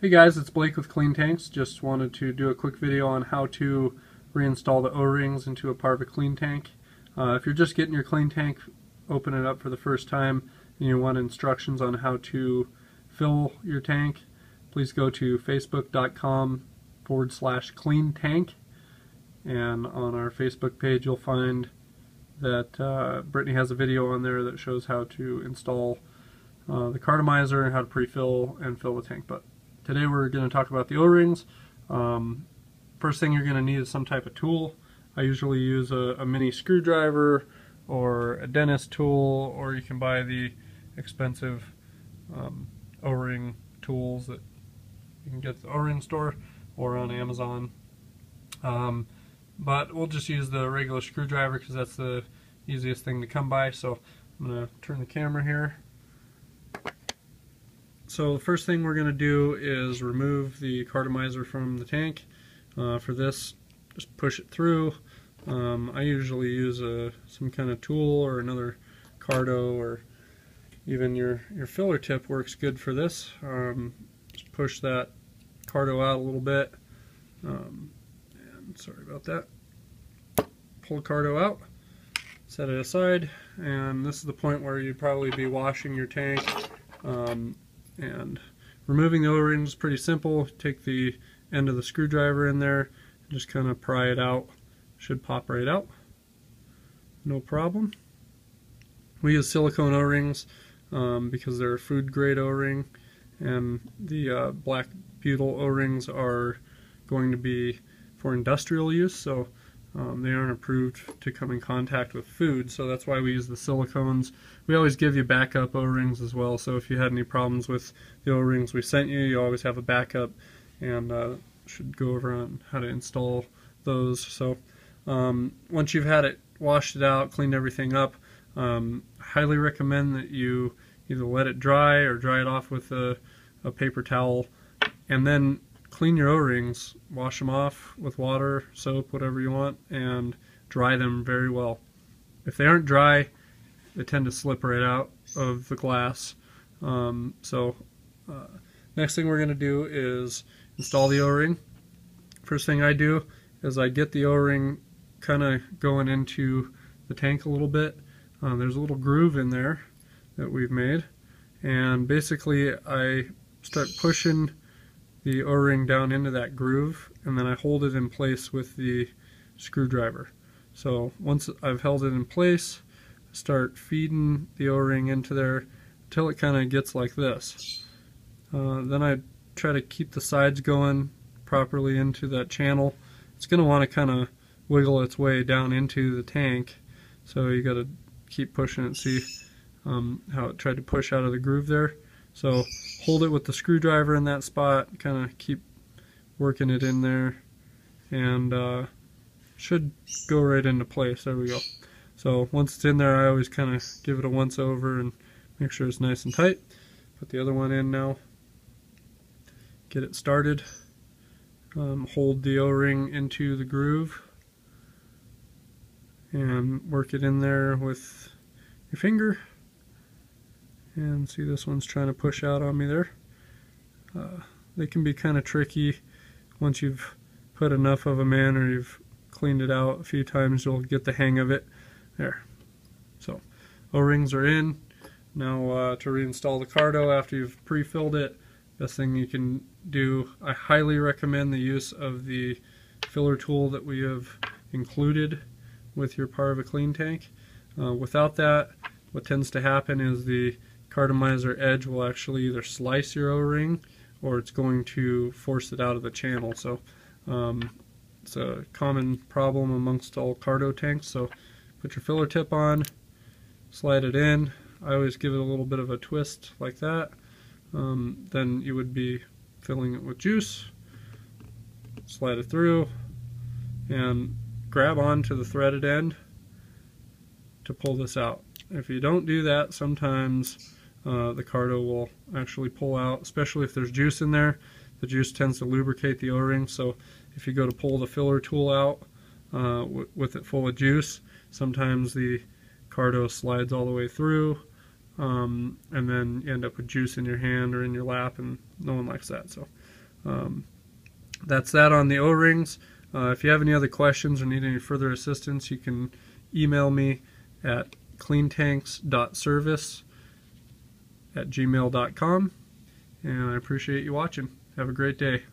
Hey guys, it's Blake with Clean Tanks. Just wanted to do a quick video on how to reinstall the O-rings into a Parva clean tank. If you're just getting your clean tank, open it up for the first time, and you want instructions on how to fill your tank, please go to facebook.com/clean tank, and on our Facebook page you'll find that Brittany has a video on there that shows how to install the cartomizer and how to pre-fill and fill the tank. But today we're going to talk about the O-rings. First thing you're going to need is some type of tool. I usually use a mini screwdriver or a dentist tool, or you can buy the expensive O-ring tools that you can get at the O-ring store or on Amazon. But we'll just use the regular screwdriver because that's the easiest thing to come by. So I'm going to turn the camera here. So the first thing we're going to do is remove the cartomizer from the tank. For this, just push it through. I usually use some kind of tool or another carto, or even your filler tip works good for this. Just push that carto out a little bit. And sorry about that. Pull the carto out, set it aside, and this is the point where you'd probably be washing your tank. And removing the O-rings is pretty simple. Take the end of the screwdriver in there and just kind of pry it out. Should pop right out. No problem. We use silicone O-rings because they're a food grade O-ring, and the black butyl O-rings are going to be for industrial use, so they aren't approved to come in contact with food, so that's why we use the silicones. We always give you backup O-rings as well, so if you had any problems with the O-rings we sent you, you always have a backup, and should go over on how to install those. So once you've had it washed it out, cleaned everything up, highly recommend that you either let it dry or dry it off with a paper towel, and then clean your O-rings, wash them off with water, soap, whatever you want, and dry them very well. If they aren't dry, they tend to slip right out of the glass. Next thing we're going to do is install the O-ring. First thing I do is I get the O-ring kind of going into the tank a little bit. There's a little groove in there that we've made, and basically I start pushing the O-ring down into that groove, and then I hold it in place with the screwdriver. So once I've held it in place, I start feeding the O-ring into there until it kind of gets like this. Then I try to keep the sides going properly into that channel. It's going to want to kind of wiggle its way down into the tank, so you got to keep pushing it. See how it tried to push out of the groove there? So hold it with the screwdriver in that spot, kind of keep working it in there, and should go right into place. There we go. So once it's in there, I always kind of give it a once over and make sure it's nice and tight. Put the other one in now. Get it started. Hold the O-ring into the groove and work it in there with your finger. And see, this one's trying to push out on me there. They can be kind of tricky. Once you've put enough of them in, or you've cleaned it out a few times, you'll get the hang of it. There. So O-rings are in. Now to reinstall the carto after you've pre-filled it, best thing you can do, I highly recommend the use of the filler tool that we have included with your Parva clean tank. Without that, what tends to happen is the cartomizer edge will actually either slice your O-ring, or it's going to force it out of the channel. So it's a common problem amongst all carto tanks. So put your filler tip on, slide it in. I always give it a little bit of a twist like that. Then you would be filling it with juice. Slide it through and grab onto the threaded end to pull this out. If you don't do that, sometimes the carto will actually pull out, especially if there's juice in there. The juice tends to lubricate the O-ring, so if you go to pull the filler tool out with it full of juice, sometimes the carto slides all the way through. and then you end up with juice in your hand or in your lap, and no one likes that. So that's that on the O-rings. If you have any other questions or need any further assistance, you can email me at cleantanks.service@gmail.com, and I appreciate you watching. Have a great day.